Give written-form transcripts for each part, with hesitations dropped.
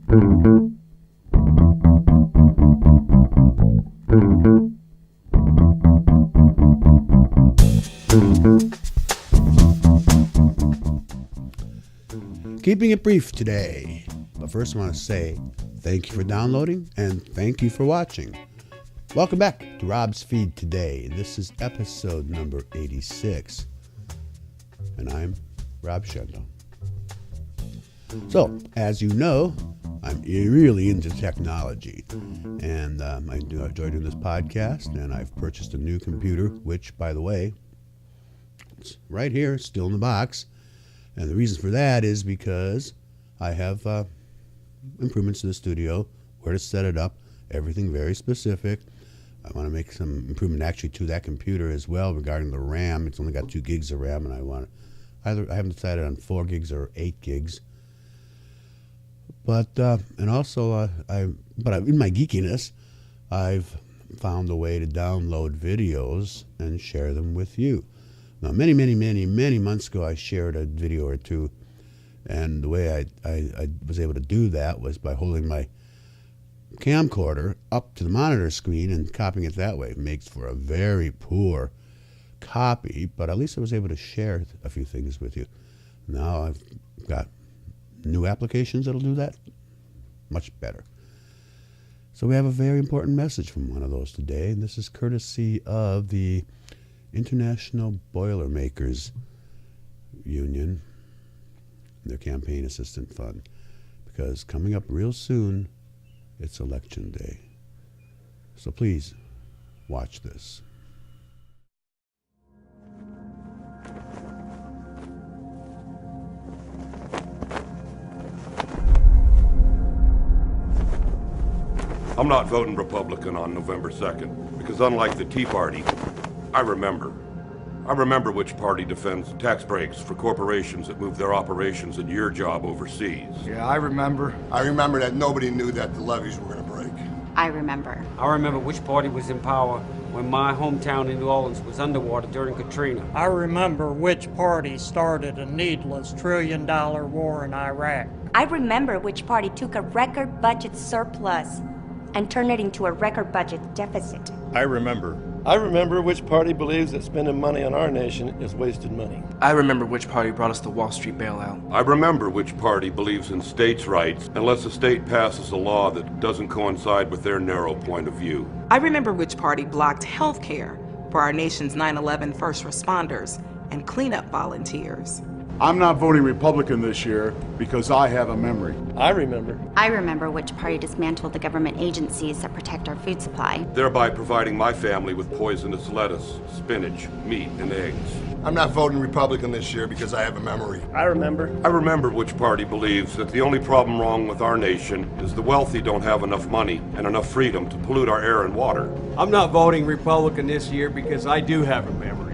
Keeping it brief today, but first I want to say thank you for downloading and thank you for watching. Welcome back to Rob's Feed today. This is episode number 86, and I'm Rob Shendo. So, as you know, I'm really into technology, and I enjoy doing this podcast, and I've purchased a new computer, which, by the way, it's right here, still in the box. And the reason for that is because I have improvements to the studio, where to set it up, everything very specific. I want to make some improvement actually to that computer as well regarding the RAM. It's only got 2 gigs of RAM, and I haven't decided on 4 gigs or 8 gigs. But and also in my geekiness, I've found a way to download videos and share them with you. Now, many months ago, I shared a video or two, and the way I was able to do that was by holding my camcorder up to the monitor screen and copying it that way. It makes for a very poor copy, but at least I was able to share a few things with you. Now I've got new applications that'll do that much better. So we have a very important message from one of those today, and this is courtesy of the International Boilermakers Union, their campaign assistant fund, because coming up real soon, it's election day. So please watch this. I'm not voting Republican on November 2nd, because unlike the Tea Party, I remember which party defends tax breaks for corporations that move their operations and your job overseas. Yeah, I remember. I remember that nobody knew that the levees were going to break. I remember. I remember which party was in power when my hometown in New Orleans was underwater during Katrina. I remember which party started a needless trillion-dollar war in Iraq. I remember which party took a record budget surplus and turned it into a record budget deficit. I remember which party believes that spending money on our nation is wasted money. I remember which party brought us the Wall Street bailout. I remember which party believes in states' rights unless a state passes a law that doesn't coincide with their narrow point of view. I remember which party blocked health care for our nation's 9/11 first responders and cleanup volunteers. I'm not voting Republican this year because I have a memory. I remember. I remember which party dismantled the government agencies that protect our food supply. Thereby providing my family with poisonous lettuce, spinach, meat, and eggs. I'm not voting Republican this year because I have a memory. I remember. I remember which party believes that the only problem wrong with our nation is the wealthy don't have enough money and enough freedom to pollute our air and water. I'm not voting Republican this year because I do have a memory.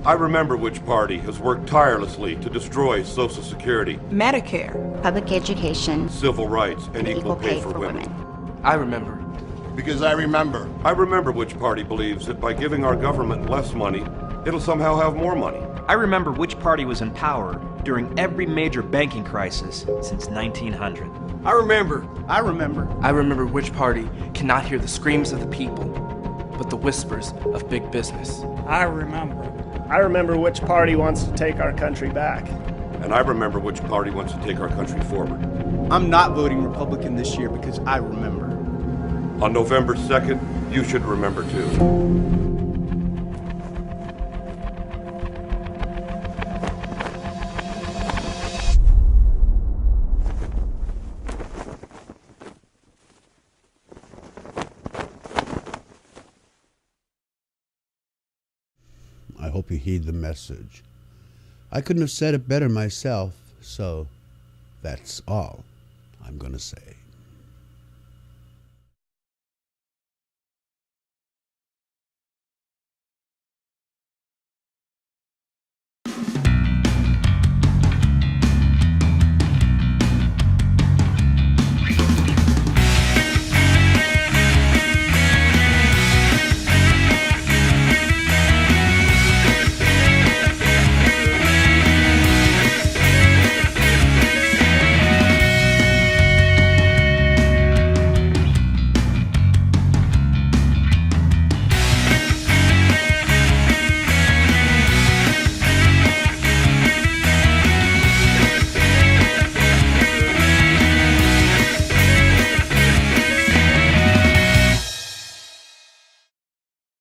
I remember which party has worked tirelessly to destroy Social Security, Medicare, Public education, civil rights, and equal pay for women. I remember. Because I remember. I remember which party believes that by giving our government less money, it'll somehow have more money. I remember which party was in power during every major banking crisis since 1900. I remember. I remember. I remember which party cannot hear the screams of the people, but the whispers of big business. I remember. I remember which party wants to take our country back. And I remember which party wants to take our country forward. I'm not voting Republican this year because I remember. On November 2nd, you should remember too. I hope you heed the message. I couldn't have said it better myself, so that's all I'm going to say.